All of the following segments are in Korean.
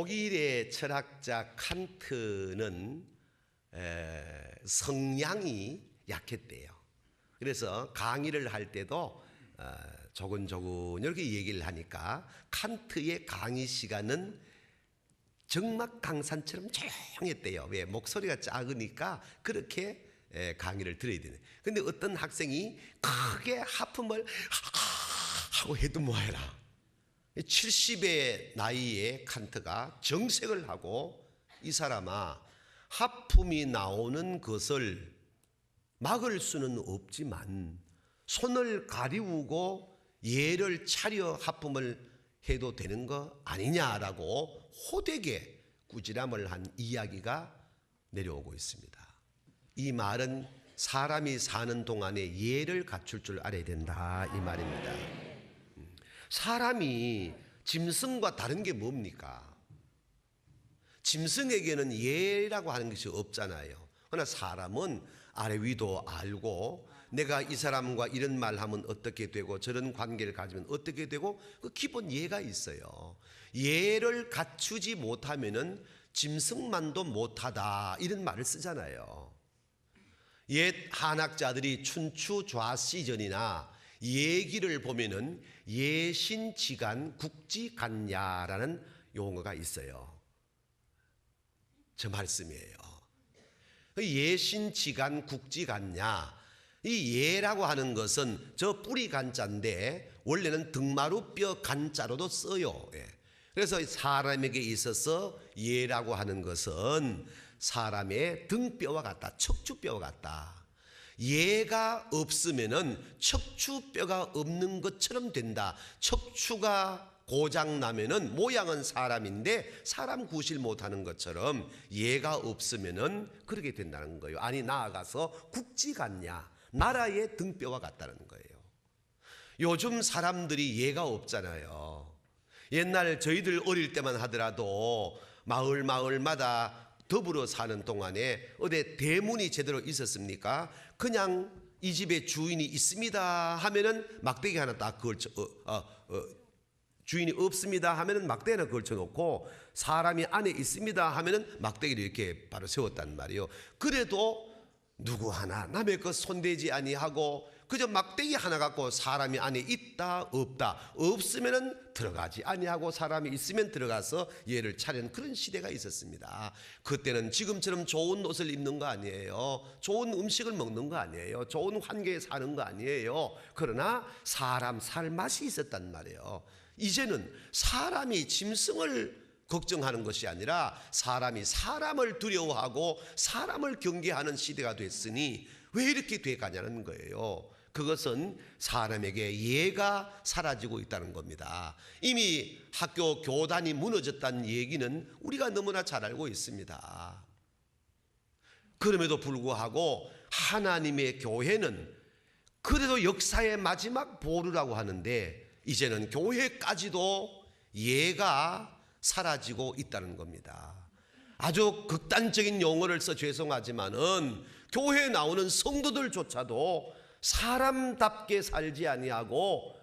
독일의 철학자 칸트는 성량이 약했대요. 그래서 강의를 할 때도 조근조근 이렇게 얘기를 하니까 칸트의 강의 시간은 정막 강산처럼 조용했대요. 왜? 목소리가 작으니까 그렇게 강의를 들어야 되네. 근데 어떤 학생이 크게 하품을 하고 해도 뭐해라. 70의 나이에 칸트가 정색을 하고, 이 사람아, 하품이 나오는 것을 막을 수는 없지만 손을 가리우고 예를 차려 하품을 해도 되는 거 아니냐라고 호되게 꾸지람을 한 이야기가 내려오고 있습니다. 이 말은 사람이 사는 동안에 예를 갖출 줄 알아야 된다, 이 말입니다. 사람이 짐승과 다른 게 뭡니까? 짐승에게는 예라고 하는 것이 없잖아요. 그러나 사람은 아래 위도 알고, 내가 이 사람과 이런 말 하면 어떻게 되고 저런 관계를 가지면 어떻게 되고, 그 기본 예가 있어요. 예를 갖추지 못하면은 짐승만도 못하다, 이런 말을 쓰잖아요. 옛 한학자들이 춘추 좌시전이나 예기를 보면은 예신지간 국지간야라는 용어가 있어요. 저 말씀이에요. 예신지간 국지간야, 이 예라고 하는 것은 저 뿌리 간자인데 원래는 등마루뼈 간자로도 써요. 그래서 사람에게 있어서 예라고 하는 것은 사람의 등뼈와 같다, 척추뼈와 같다. 예가 없으면은 척추뼈가 없는 것처럼 된다. 척추가 고장 나면은 모양은 사람인데 사람 구실 못하는 것처럼 예가 없으면은 그렇게 된다는 거예요. 아니, 나아가서 국지간야, 나라의 등뼈와 같다는 거예요. 요즘 사람들이 예가 없잖아요. 옛날 저희들 어릴 때만 하더라도 마을마다 더불어 사는 동안에 어디 대문이 제대로 있었습니까? 그냥 이 집에 주인이 있습니다 하면은 막대기 하나 딱 걸쳐, 주인이 없습니다 하면은 막대기 하나 걸쳐놓고, 사람이 안에 있습니다 하면은 막대기를 이렇게 바로 세웠단 말이에요. 그래도 누구 하나 남의 것 손대지 아니하고 그저 막대기 하나 갖고 사람이 안에 있다 없다, 없으면은 들어가지 아니하고 사람이 있으면 들어가서 예를 차리는 그런 시대가 있었습니다. 그때는 지금처럼 좋은 옷을 입는 거 아니에요. 좋은 음식을 먹는 거 아니에요. 좋은 환경에 사는 거 아니에요. 그러나 사람 살 맛이 있었단 말이에요. 이제는 사람이 짐승을 걱정하는 것이 아니라 사람이 사람을 두려워하고 사람을 경계하는 시대가 됐으니 왜 이렇게 돼가냐는 거예요. 그것은 사람에게 예가 사라지고 있다는 겁니다. 이미 학교 교단이 무너졌다는 얘기는 우리가 너무나 잘 알고 있습니다. 그럼에도 불구하고 하나님의 교회는 그래도 역사의 마지막 보루라고 하는데, 이제는 교회까지도 예가 사라지고 있다는 겁니다. 아주 극단적인 용어를 써 죄송하지만은 교회에 나오는 성도들조차도 사람답게 살지 아니하고,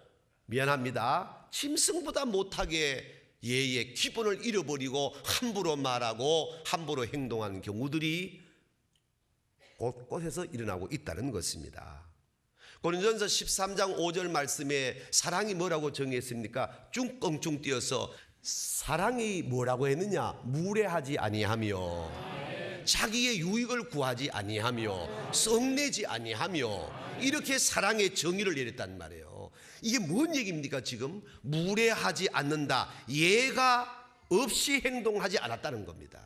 미안합니다, 짐승보다 못하게 예의 기본을 잃어버리고 함부로 말하고 함부로 행동하는 경우들이 곳곳에서 일어나고 있다는 것입니다. 고린도전서 13장 5절 말씀에 사랑이 뭐라고 정의했습니까? 뚱껑뚱 띄어서 사랑이 뭐라고 했느냐? 무례하지 아니하며 자기의 유익을 구하지 아니하며 썩내지 아니하며, 이렇게 사랑의 정의를 내렸단 말이에요. 이게 뭔 얘기입니까? 지금 무례하지 않는다, 예가 없이 행동하지 않았다는 겁니다.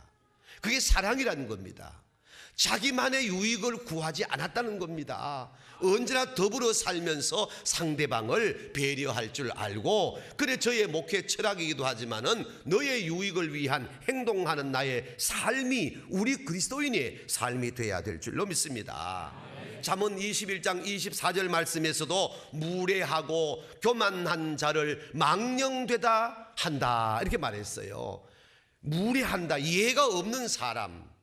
그게 사랑이라는 겁니다. 자기만의 유익을 구하지 않았다는 겁니다. 언제나 더불어 살면서 상대방을 배려할 줄 알고, 그래 저의 목회 철학이기도 하지만은 너의 유익을 위한 행동하는 나의 삶이 우리 그리스도인의 삶이 돼야 될 줄로 믿습니다. 잠언 21장 24절 말씀에서도 무례하고 교만한 자를 망령되다 한다, 이렇게 말했어요. 무례한다, 예가 없는 사람,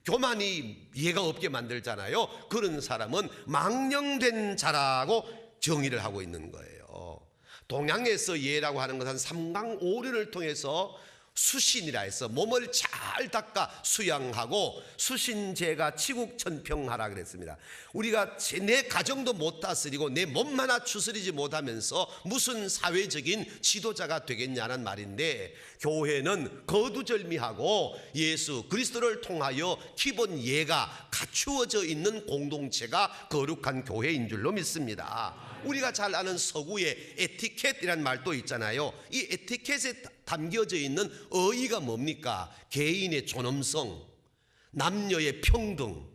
교만이 예가 없게 만들잖아요. 그런 사람은 망령된 자라고 정의를 하고 있는 거예요. 동양에서 예라고 하는 것은 삼강오륜을 통해서 수신이라 해서 몸을 잘 닦아 수양하고 수신제가 치국천평하라 그랬습니다. 우리가 내 가정도 못 다스리고 내 몸 하나 추스리지 못하면서 무슨 사회적인 지도자가 되겠냐는 말인데, 교회는 거두절미하고 예수 그리스도를 통하여 기본 예가 갖추어져 있는 공동체가 거룩한 교회인 줄로 믿습니다. 우리가 잘 아는 서구의 에티켓이라는 말도 있잖아요. 이 에티켓에 담겨져 있는 의의가 뭡니까? 개인의 존엄성, 남녀의 평등,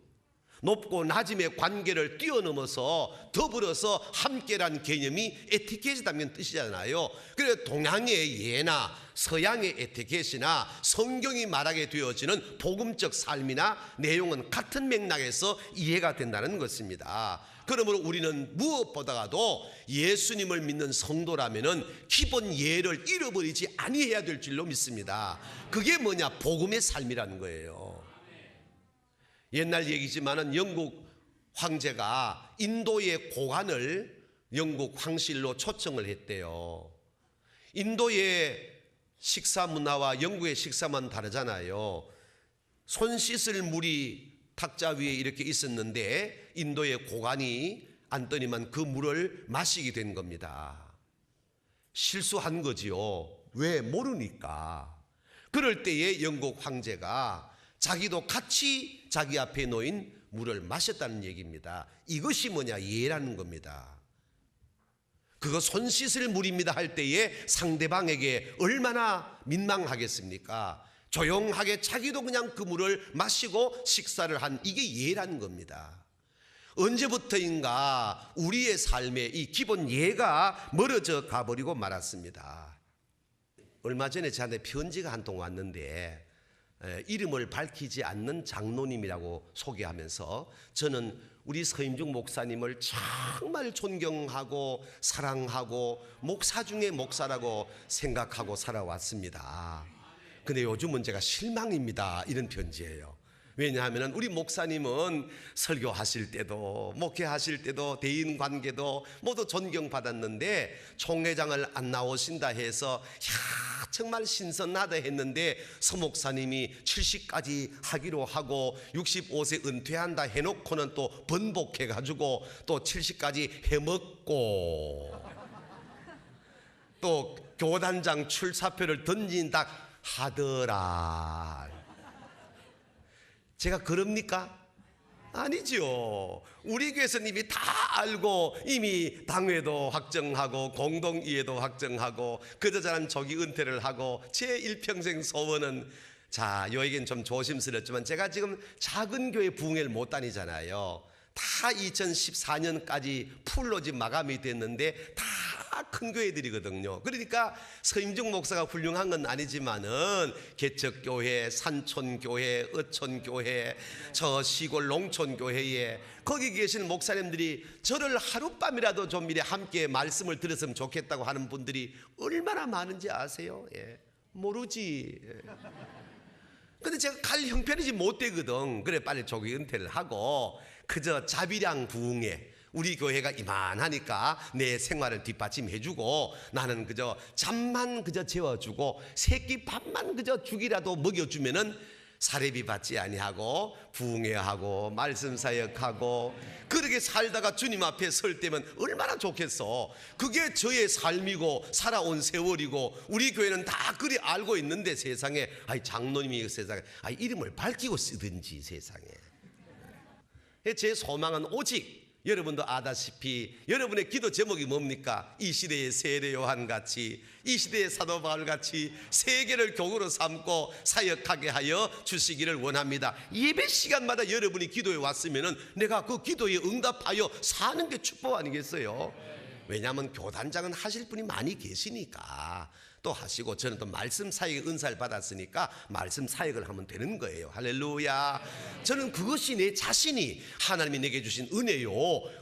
높고 낮음의 관계를 뛰어넘어서 더불어서 함께라는 개념이 에티켓에 담긴 뜻이잖아요. 그래서 동양의 예나 서양의 에티켓이나 성경이 말하게 되어지는 복음적 삶이나 내용은 같은 맥락에서 이해가 된다는 것입니다. 그러므로 우리는 무엇보다도 예수님을 믿는 성도라면은 기본 예를 잃어버리지 아니해야 될 줄로 믿습니다. 그게 뭐냐? 복음의 삶이라는 거예요. 옛날 얘기지만은 영국 황제가 인도의 고관을 영국 황실로 초청을 했대요. 인도의 식사 문화와 영국의 식사 문화는 다르잖아요. 손 씻을 물이 탁자 위에 이렇게 있었는데 인도의 고관이 앉더니만 그 물을 마시게 된 겁니다. 실수한 거지요. 왜? 모르니까. 그럴 때에 영국 황제가 자기도 같이 자기 앞에 놓인 물을 마셨다는 얘기입니다. 이것이 뭐냐? 예라는 겁니다. 그거 손 씻을 물입니다 할 때에 상대방에게 얼마나 민망하겠습니까? 조용하게 자기도 그냥 그 물을 마시고 식사를 한, 이게 예라는 겁니다. 언제부터인가 우리의 삶에 이 기본 예가 멀어져 가버리고 말았습니다. 얼마 전에 저한테 편지가 한 통 왔는데 이름을 밝히지 않는 장로님이라고 소개하면서 저는 우리 서임중 목사님을 정말 존경하고 사랑하고 목사 중에 목사라고 생각하고 살아왔습니다. 근데 요즘은 제가 실망입니다, 이런 편지예요. 왜냐하면 우리 목사님은 설교하실 때도 목회하실 때도 대인관계도 모두 존경받았는데 총회장을 안 나오신다 해서 정말 신선하다 했는데 서목사님이 70까지 하기로 하고 65세 은퇴한다 해놓고는 또 번복해가지고 또 70까지 해먹고 또 교단장 출사표를 던진다 하더라. 제가 그럽니까? 아니죠. 우리 교회에서는 이미 다 알고 이미 당회도 확정하고 공동이해도 확정하고 그저자는 조기 은퇴를 하고 제 일평생 소원은, 자, 여기는 좀 조심스럽지만 제가 지금 작은 교회 부흥회를 못 다니잖아요. 다 2014년까지 풀로 지금 마감이 됐는데 다 큰 교회들이거든요. 그러니까 서임중 목사가 훌륭한 건 아니지만은 개척교회, 산촌교회, 어촌교회, 저 시골 농촌교회에 거기 계신 목사님들이 저를 하룻밤이라도 좀 이래 함께 말씀을 들었으면 좋겠다고 하는 분들이 얼마나 많은지 아세요? 예. 모르지. 근데 제가 갈 형편이지 못 되거든. 그래 빨리 조기 은퇴를 하고 그저 자비량 부흥회, 우리 교회가 이만하니까 내 생활을 뒷받침해주고 나는 그저 잠만 그저 재워주고 새끼 밥만 그저 죽이라도 먹여주면은 사례비 받지 아니하고 부흥회하고 말씀 사역하고 그렇게 살다가 주님 앞에 설 때면 얼마나 좋겠어. 그게 저의 삶이고 살아온 세월이고 우리 교회는 다 그리 알고 있는데 세상에, 아이 장로님이 세상에 이름을 밝히고 쓰든지 세상에. 제 소망은 오직 여러분도 아다시피 여러분의 기도 제목이 뭡니까? 이 시대의 세례 요한 같이, 이 시대의 사도 바울 같이 세계를 교구로 삼고 사역하게 하여 주시기를 원합니다. 예배 시간마다 여러분이 기도에 왔으면은 내가 그 기도에 응답하여 사는 게 축복 아니겠어요? 왜냐하면 교단장은 하실 분이 많이 계시니까 또 하시고, 저는 또 말씀 사역의 은사를 받았으니까 말씀 사역을 하면 되는 거예요. 할렐루야. 저는 그것이 내 자신이 하나님이 내게 주신 은혜요,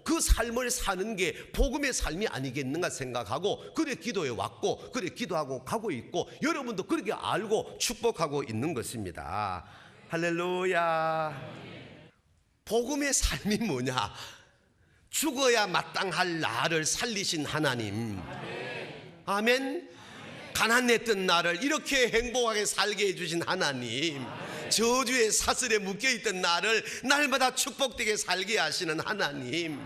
그 삶을 사는 게 복음의 삶이 아니겠는가 생각하고 그래 기도에 왔고 그래 기도하고 가고 있고 여러분도 그렇게 알고 축복하고 있는 것입니다. 할렐루야. 복음의 삶이 뭐냐? 죽어야 마땅할 나를 살리신 하나님. 아멘. 가난했던 나를 이렇게 행복하게 살게 해주신 하나님, 저주의 사슬에 묶여있던 나를 날마다 축복되게 살게 하시는 하나님,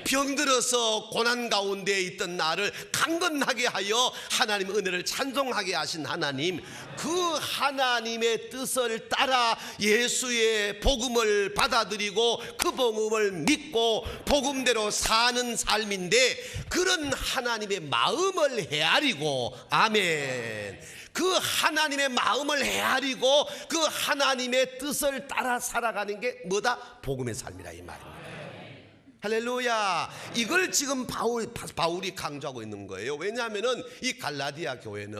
병들어서 고난 가운데 있던 나를 강건하게 하여 하나님 은혜를 찬송하게 하신 하나님, 그 하나님의 뜻을 따라 예수의 복음을 받아들이고 그 복음을 믿고 복음대로 사는 삶인데, 그런 하나님의 마음을 헤아리고, 아멘, 그 하나님의 마음을 헤아리고 그 하나님의 뜻을 따라 살아가는 게 뭐다? 복음의 삶이라 이 말입니다. 할렐루야. 이걸 지금 바울이 강조하고 있는 거예요. 왜냐하면 이 갈라디아 교회는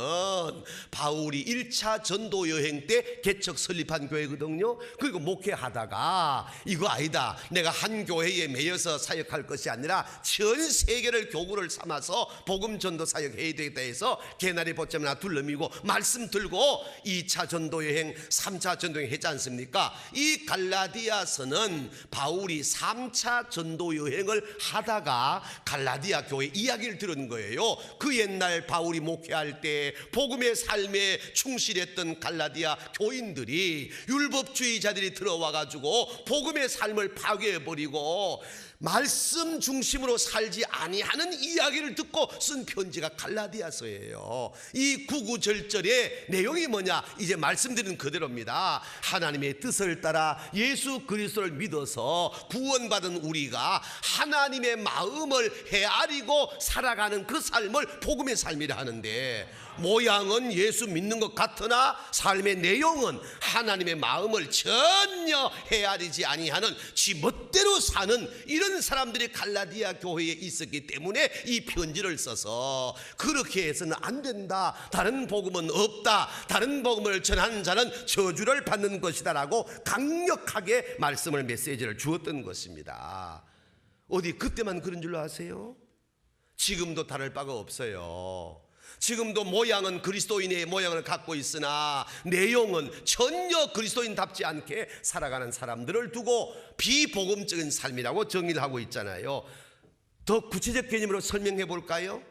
바울이 1차 전도 여행 때 개척 설립한 교회거든요. 그리고 목회하다가 이거 아니다, 내가 한 교회에 매여서 사역할 것이 아니라 전 세계를 교구를 삼아서 복음 전도 사역해야 되겠다 해서 개나리 보점 하나 둘러미고 말씀 들고 2차 전도 여행 3차 전도 여행 했지 않습니까? 이 갈라디아서는 바울이 3차 전도 여행을 하다가 갈라디아 교회 이야기를 들은 거예요. 그 옛날 바울이 목회할 때 복음의 삶에 충실했던 갈라디아 교인들이 율법주의자들이 들어와 가지고 복음의 삶을 파괴해버리고 말씀 중심으로 살지 아니하는 이야기를 듣고 쓴 편지가 갈라디아서예요. 이 구구절절의 내용이 뭐냐? 이제 말씀드린 그대로입니다. 하나님의 뜻을 따라 예수 그리스도를 믿어서 구원받은 우리가 하나님의 마음을 헤아리고 살아가는 그 삶을 복음의 삶이라 하는데, 모양은 예수 믿는 것 같으나 삶의 내용은 하나님의 마음을 전혀 헤아리지 아니하는 지멋대로 사는 이런 사람들이 갈라디아 교회에 있었기 때문에 이 편지를 써서 그렇게 해서는 안 된다, 다른 복음은 없다, 다른 복음을 전하는 자는 저주를 받는 것이다 라고 강력하게 말씀을, 메시지를 주었던 것입니다. 어디 그때만 그런 줄로 아세요? 지금도 다를 바가 없어요. 지금도 모양은 그리스도인의 모양을 갖고 있으나 내용은 전혀 그리스도인답지 않게 살아가는 사람들을 두고 비복음적인 삶이라고 정의를 하고 있잖아요. 더 구체적 개념으로 설명해 볼까요?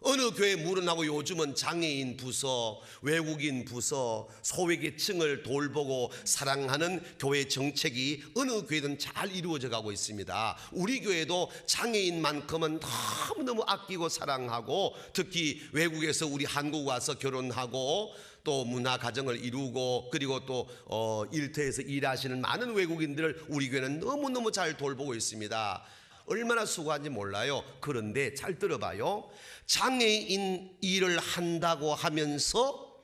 어느 교회 물어나고 요즘은 장애인 부서, 외국인 부서, 소외계층을 돌보고 사랑하는 교회 정책이 어느 교회든 잘 이루어져 가고 있습니다. 우리 교회도 장애인만큼은 너무너무 아끼고 사랑하고, 특히 외국에서 우리 한국 와서 결혼하고 또 문화 가정을 이루고 그리고 또 일터에서 일하시는 많은 외국인들을 우리 교회는 너무너무 잘 돌보고 있습니다. 얼마나 수고한지 몰라요. 그런데 잘 들어봐요. 장애인 일을 한다고 하면서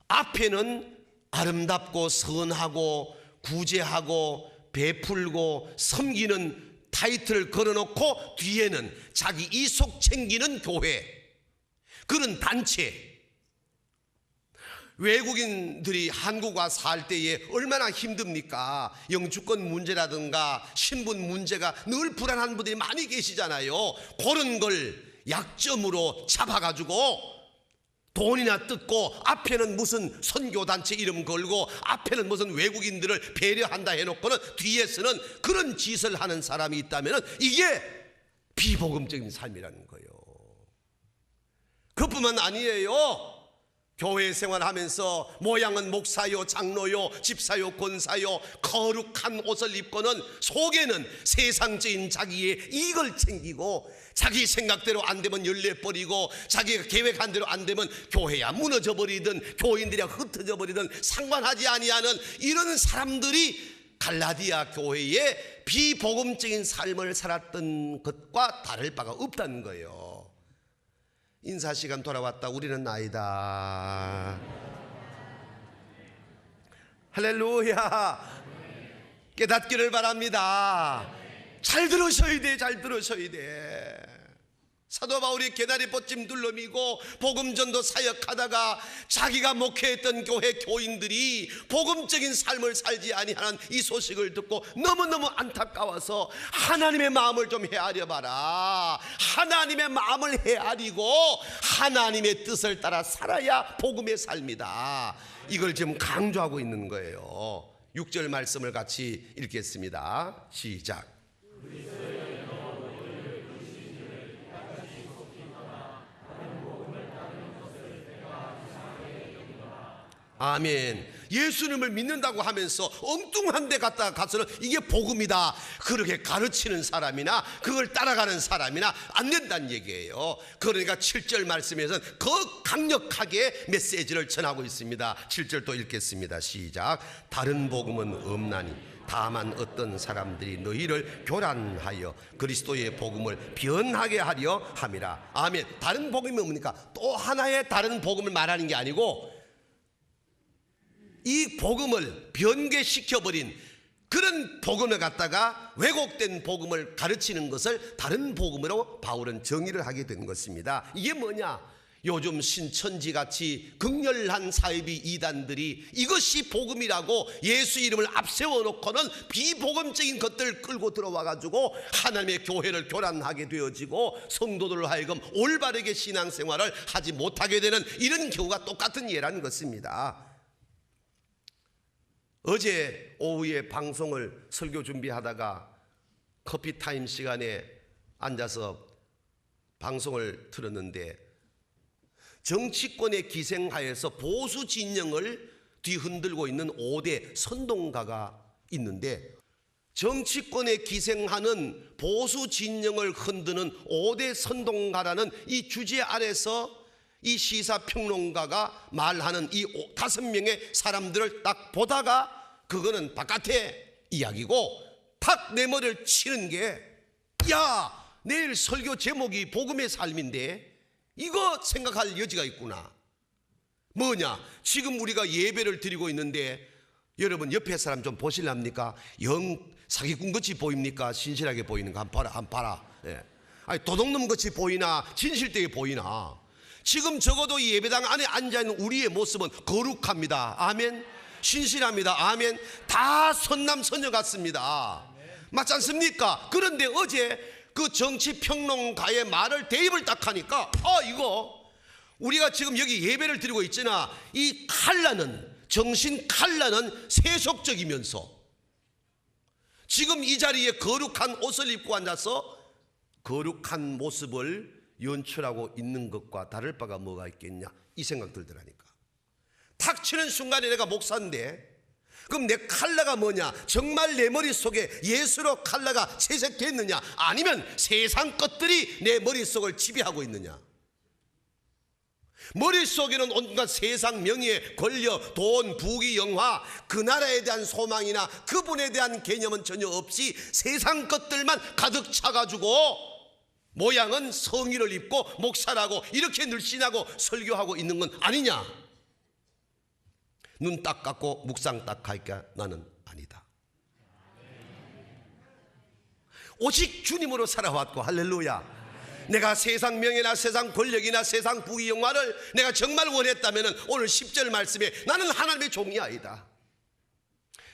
앞에는 아름답고 선하고 구제하고 베풀고 섬기는 타이틀을 걸어놓고 뒤에는 자기 이속 챙기는 교회, 그런 단체, 외국인들이 한국 와서 살 때에 얼마나 힘듭니까? 영주권 문제라든가 신분 문제가 늘 불안한 분들이 많이 계시잖아요. 그런 걸 약점으로 잡아가지고 돈이나 뜯고, 앞에는 무슨 선교단체 이름 걸고 앞에는 무슨 외국인들을 배려한다 해놓고는 뒤에서는 그런 짓을 하는 사람이 있다면 이게 비복음적인 삶이라는 거예요. 그뿐만 아니에요. 교회 생활하면서 모양은 목사요, 장로요, 집사요, 권사요, 거룩한 옷을 입고는 속에는 세상적인 자기의 이익을 챙기고, 자기 생각대로 안 되면 열내버리고, 자기가 계획한 대로 안 되면 교회야 무너져 버리든 교인들이야 흩어져 버리든 상관하지 아니하는 이런 사람들이 갈라디아 교회의 비복음적인 삶을 살았던 것과 다를 바가 없다는 거예요. 인사시간 돌아왔다, 우리는 아니다. 할렐루야. 깨닫기를 바랍니다. 잘 들으셔야 돼, 잘 들으셔야 돼. 사도 바울이 개나리 뻗짐 둘러미고 복음전도 사역하다가 자기가 목회했던 교회 교인들이 복음적인 삶을 살지 아니하는 이 소식을 듣고 너무너무 안타까워서 하나님의 마음을 좀 헤아려 봐라. 하나님의 마음을 헤아리고 하나님의 뜻을 따라 살아야 복음의 삶이다. 이걸 지금 강조하고 있는 거예요. 6절 말씀을 같이 읽겠습니다. 시작. 아멘. 예수님을 믿는다고 하면서 엉뚱한 데 가서는 이게 복음이다 그렇게 가르치는 사람이나 그걸 따라가는 사람이나 안 된다는 얘기예요. 그러니까 7절 말씀에서는 더 강력하게 메시지를 전하고 있습니다. 7절 또 읽겠습니다. 시작. 다른 복음은 없나니 다만 어떤 사람들이 너희를 교란하여 그리스도의 복음을 변하게 하려 함이라. 아멘. 다른 복음이 뭡니까? 또 하나의 다른 복음을 말하는 게 아니고 이 복음을 변개시켜버린 그런 복음을 갖다가 왜곡된 복음을 가르치는 것을 다른 복음으로 바울은 정의를 하게 된 것입니다. 이게 뭐냐? 요즘 신천지같이 극렬한 사이비 이단들이 이것이 복음이라고 예수 이름을 앞세워 놓고는 비복음적인 것들을 끌고 들어와 가지고 하나님의 교회를 교란하게 되어지고 성도들로 하여금 올바르게 신앙생활을 하지 못하게 되는 이런 경우가 똑같은 예라는 것입니다. 어제 오후에 방송을 설교 준비하다가 커피타임 시간에 앉아서 방송을 들었는데 정치권의 기생하에서 보수 진영을 뒤흔들고 있는 5대 선동가가 있는데 정치권에 기생하는 보수 진영을 흔드는 5대 선동가라는 이 주제 아래서 이 시사평론가가 말하는 이 5명의 사람들을 딱 보다가 그거는 바깥의 이야기고 탁 내 머리를 치는 게 야, 내일 설교 제목이 복음의 삶인데 이거 생각할 여지가 있구나. 뭐냐? 지금 우리가 예배를 드리고 있는데 여러분 옆에 사람 좀 보실랍니까? 영 사기꾼같이 보입니까? 신실하게 보이는가? 한번 봐라. 예. 아니 도둑놈같이 보이나 진실되게 보이나? 지금 적어도 이 예배당 안에 앉아있는 우리의 모습은 거룩합니다. 아멘. 신실합니다. 아멘. 다 선남선녀 같습니다. 맞지 않습니까? 그런데 어제 그 정치평론가의 말을 대입을 딱 하니까 이거 우리가 지금 여기 예배를 드리고 있잖아. 이 칼라는 정신 칼라는 세속적이면서 지금 이 자리에 거룩한 옷을 입고 앉아서 거룩한 모습을 연출하고 있는 것과 다를 바가 뭐가 있겠냐 이 생각 들더라니까. 탁 치는 순간에 내가 목사인데 그럼 내 칼라가 뭐냐? 정말 내 머릿속에 예수로 칼라가 채색됐느냐? 아니면 세상 것들이 내 머릿속을 지배하고 있느냐? 머릿속에는 온갖 세상 명예, 권력, 돈, 부귀, 영화 그 나라에 대한 소망이나 그분에 대한 개념은 전혀 없이 세상 것들만 가득 차가지고 모양은 성의를 입고 목사라고 이렇게 늘씬하고 설교하고 있는 건 아니냐? 눈 딱 감고 묵상 딱 하니까 나는 아니다. 오직 주님으로 살아왔고 할렐루야. 내가 세상 명예나 세상 권력이나 세상 부귀 영화를 내가 정말 원했다면 오늘 10절 말씀에 나는 하나님의 종이 아니다.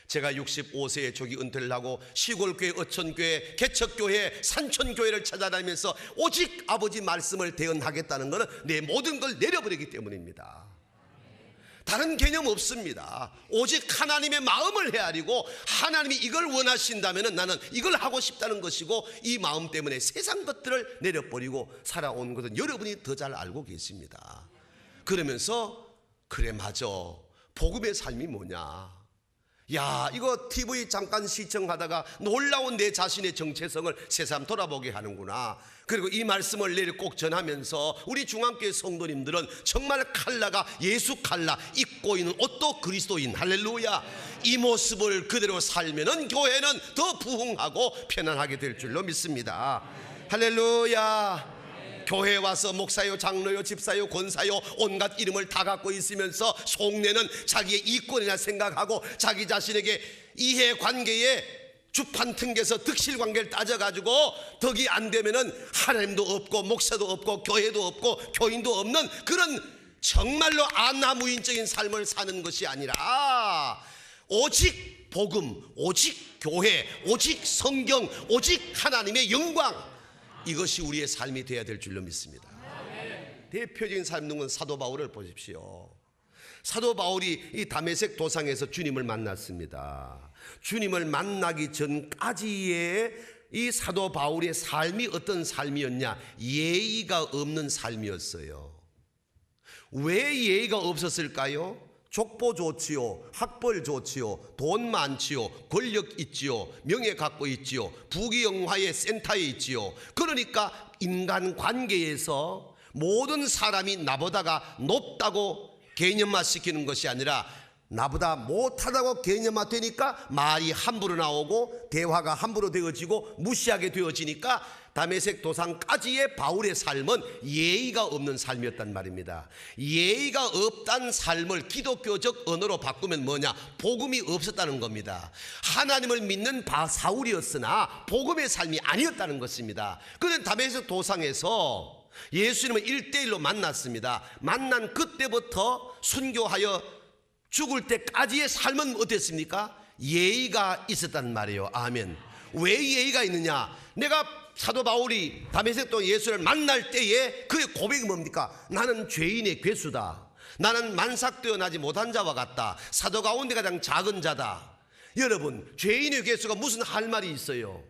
제가 65세에 조기 은퇴를 하고 시골교회, 어촌교회, 개척교회, 산촌교회를 찾아다니면서 오직 아버지 말씀을 대언하겠다는 것은 내 모든 걸 내려버리기 때문입니다. 다른 개념 없습니다. 오직 하나님의 마음을 헤아리고 하나님이 이걸 원하신다면 나는 이걸 하고 싶다는 것이고 이 마음 때문에 세상 것들을 내려버리고 살아온 것은 여러분이 더 잘 알고 계십니다. 그러면서 그래 맞아. 복음의 삶이 뭐냐? 야, 이거 TV 잠깐 시청하다가 놀라운 내 자신의 정체성을 새삼 돌아보게 하는구나. 그리고 이 말씀을 내일 꼭 전하면서 우리 중앙교회 성도님들은 정말 칼라가 예수 칼라, 입고 있는 옷도 그리스도인, 할렐루야. 이 모습을 그대로 살면은 교회는 더 부흥하고 편안하게 될 줄로 믿습니다. 할렐루야. 교회에 와서 목사요, 장로요, 집사요, 권사요 온갖 이름을 다 갖고 있으면서 속내는 자기의 이권이나 생각하고 자기 자신에게 이해관계에 주판등에서 득실관계를 따져가지고 덕이 안 되면은 하나님도 없고 목사도 없고 교회도 없고 교인도 없는 그런 정말로 안나무인적인 삶을 사는 것이 아니라 오직 복음, 오직 교회, 오직 성경, 오직 하나님의 영광, 이것이 우리의 삶이 되어야 될 줄로 믿습니다. 대표적인 삶 누군 사도 바울을 보십시오. 사도 바울이 이 다메섹 도상에서 주님을 만났습니다. 주님을 만나기 전까지의 이 사도 바울의 삶이 어떤 삶이었냐? 예의가 없는 삶이었어요. 왜 예의가 없었을까요? 족보 좋지요, 학벌 좋지요, 돈 많지요, 권력 있지요, 명예 갖고 있지요, 부귀영화의 센터에 있지요. 그러니까 인간관계에서 모든 사람이 나보다가 높다고 개념화시키는 것이 아니라 나보다 못하다고 개념화되니까 말이 함부로 나오고 대화가 함부로 되어지고 무시하게 되어지니까 다메섹 도상까지의 바울의 삶은 예의가 없는 삶이었단 말입니다. 예의가 없단 삶을 기독교적 언어로 바꾸면 뭐냐? 복음이 없었다는 겁니다. 하나님을 믿는 사울이었으나 복음의 삶이 아니었다는 것입니다. 그는 다메섹 도상에서 예수님을 1대1로 만났습니다. 만난 그때부터 순교하여 죽을 때까지의 삶은 어땠습니까? 예의가 있었단 말이에요. 아멘. 왜 예의가 있느냐? 내가 사도 바울이 다메섹도 예수를 만날 때에 그의 고백이 뭡니까? 나는 죄인의 괴수다. 나는 만삭되어나지 못한 자와 같다. 사도 가운데 가장 작은 자다. 여러분, 죄인의 괴수가 무슨 할 말이 있어요?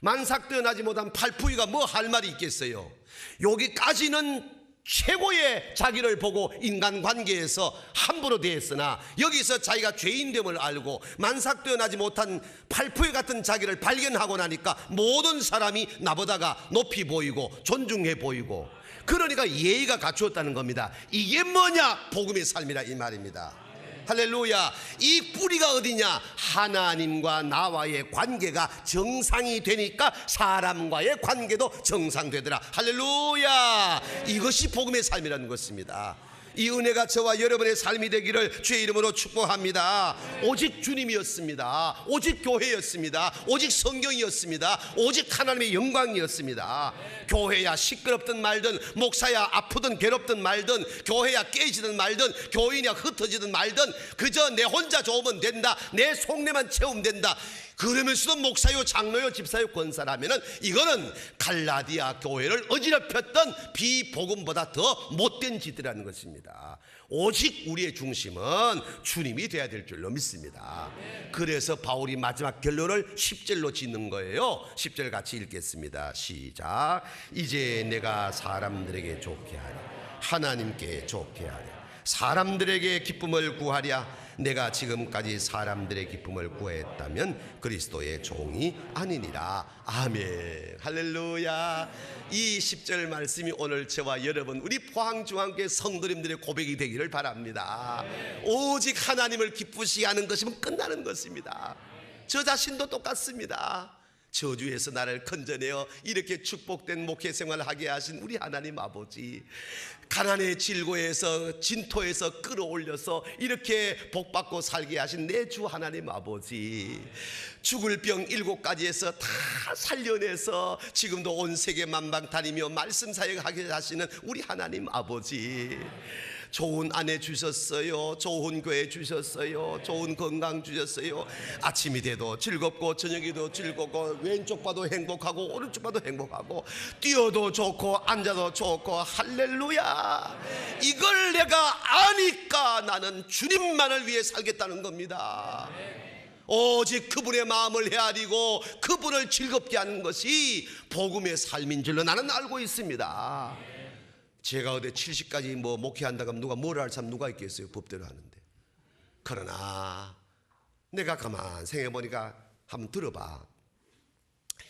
만삭되어나지 못한 팔푸이가 뭐 할 말이 있겠어요? 여기까지는 최고의 자기를 보고 인간관계에서 함부로 대했으나 여기서 자기가 죄인됨을 알고 만삭되어나지 못한 팔푸이 같은 자기를 발견하고 나니까 모든 사람이 나보다가 높이 보이고 존중해 보이고, 그러니까 예의가 갖추었다는 겁니다. 이게 뭐냐? 복음의 삶이라 이 말입니다. 할렐루야. 이 뿌리가 어디냐? 하나님과 나와의 관계가 정상이 되니까 사람과의 관계도 정상되더라. 할렐루야. 이것이 복음의 삶이라는 것입니다. 이 은혜가 저와 여러분의 삶이 되기를 주의 이름으로 축복합니다. 오직 주님이었습니다. 오직 교회였습니다. 오직 성경이었습니다. 오직 하나님의 영광이었습니다. 교회야 시끄럽든 말든, 목사야 아프든 괴롭든 말든, 교회야 깨지든 말든, 교인이야 흩어지든 말든, 그저 내 혼자 좋으면 된다, 내 속내만 채우면 된다, 그러면서도 목사요 장로요 집사요 권사라면은 이거는 갈라디아 교회를 어지럽혔던 비복음보다 더 못된 짓이라는 것입니다. 오직 우리의 중심은 주님이 돼야 될 줄로 믿습니다. 그래서 바울이 마지막 결론을 10절로 짓는 거예요. 10절 같이 읽겠습니다. 시작. 이제 내가 사람들에게 좋게 하랴, 하나님께 좋게 하랴, 사람들에게 기쁨을 구하랴. 내가 지금까지 사람들의 기쁨을 구했다면 그리스도의 종이 아니니라. 아멘. 할렐루야. 이 10절 말씀이 오늘 저와 여러분 우리 포항중앙교회 성도님들의 고백이 되기를 바랍니다. 오직 하나님을 기쁘시게 하는 것이면 끝나는 것입니다. 저 자신도 똑같습니다. 저주에서 나를 건져내어 이렇게 축복된 목회 생활을 하게 하신 우리 하나님 아버지, 가난의 질고에서 진토에서 끌어올려서 이렇게 복받고 살게 하신 내 주 하나님 아버지, 죽을 병 7가지에서 다 살려내서 지금도 온 세계 만방 다니며 말씀 사역하게 하시는 우리 하나님 아버지, 좋은 아내 주셨어요. 좋은 교회 주셨어요. 좋은 건강 주셨어요. 아침이 돼도 즐겁고 저녁이 돼도 즐겁고, 왼쪽 봐도 행복하고 오른쪽 봐도 행복하고, 뛰어도 좋고 앉아도 좋고. 할렐루야. 이걸 내가 아니까 나는 주님만을 위해 살겠다는 겁니다. 오직 그분의 마음을 헤아리고 그분을 즐겁게 하는 것이 복음의 삶인 줄로 나는 알고 있습니다. 제가 어디 70까지 목회한다고 하면 누가 뭐라 할 사람 누가 있겠어요? 법대로 하는데. 그러나 내가 가만 생각해보니까 한번 들어봐.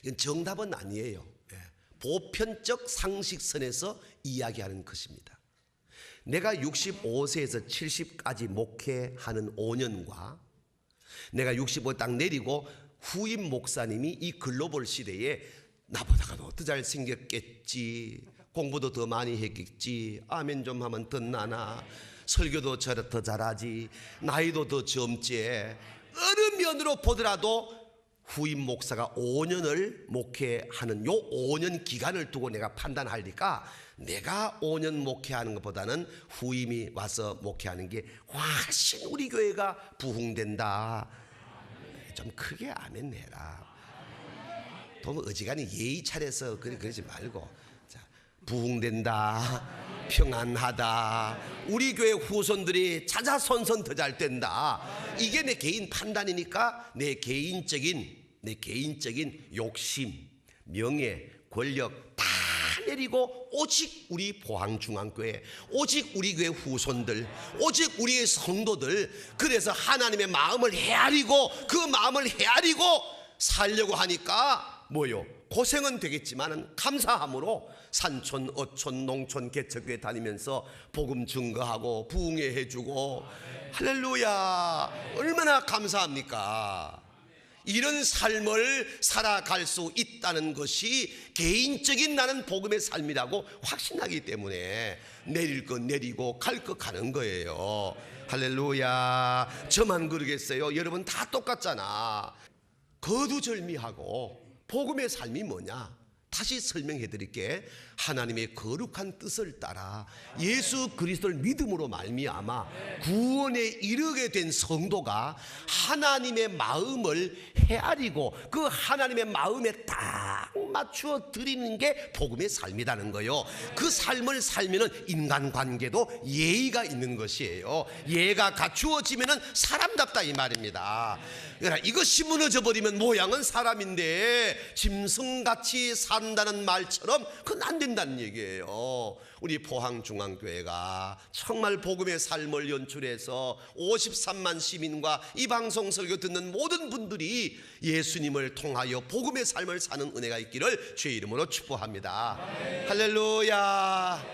이건 정답은 아니에요. 보편적 상식선에서 이야기하는 것입니다. 내가 65세에서 70까지 목회하는 5년과 내가 65 딱 내리고 후임 목사님이 이 글로벌 시대에 나보다가도 더 잘생겼겠지, 공부도 더 많이 했겠지, 아멘 좀 하면 더 나나, 설교도 더 잘하지, 나이도 더 젊지, 어느 면으로 보더라도 후임 목사가 5년을 목회하는 요 5년 기간을 두고 내가 판단하니까 내가 5년 목회하는 것보다는 후임이 와서 목회하는 게 훨씬 우리 교회가 부흥된다. 좀 크게 아멘 해라. 너무 어지간히 예의 차려서 그러지 말고, 자, 부흥된다, 평안하다, 우리 교회 후손들이 자자손손 더 잘 된다. 이게 내 개인 판단이니까 내 개인적인 욕심, 명예, 권력 다 내리고 오직 우리 포항중앙교회, 오직 우리 교회 후손들, 오직 우리의 성도들, 그래서 하나님의 마음을 헤아리고 그 마음을 헤아리고 살려고 하니까 뭐요? 고생은 되겠지만 감사함으로 산촌, 어촌, 농촌, 개척교회 다니면서 복음 증거하고 부흥회해주고 할렐루야, 얼마나 감사합니까? 이런 삶을 살아갈 수 있다는 것이 개인적인 나는 복음의 삶이라고 확신하기 때문에 내릴 것 내리고 갈 것 가는 거예요. 할렐루야. 저만 그러겠어요? 여러분 다 똑같잖아. 거두절미하고 복음의 삶이 뭐냐? 다시 설명해 드릴게. 하나님의 거룩한 뜻을 따라 예수 그리스도를 믿음으로 말미암아 구원에 이르게 된 성도가 하나님의 마음을 헤아리고 그 하나님의 마음에 딱 맞추어 드리는 게 복음의 삶이라는 거예요. 그 삶을 살면은 인간관계도 예의가 있는 것이에요. 예가 갖추어지면은 사람답다 이 말입니다. 그러나 이것이 무너져 버리면 모양은 사람인데 짐승같이 산다는 말처럼 그건 안 된다는 얘기예요. 우리 포항중앙교회가 정말 복음의 삶을 연출해서 53만 시민과 이 방송 설교 듣는 모든 분들이 예수님을 통하여 복음의 삶을 사는 은혜가 있기를 주의 이름으로 축복합니다. 할렐루야.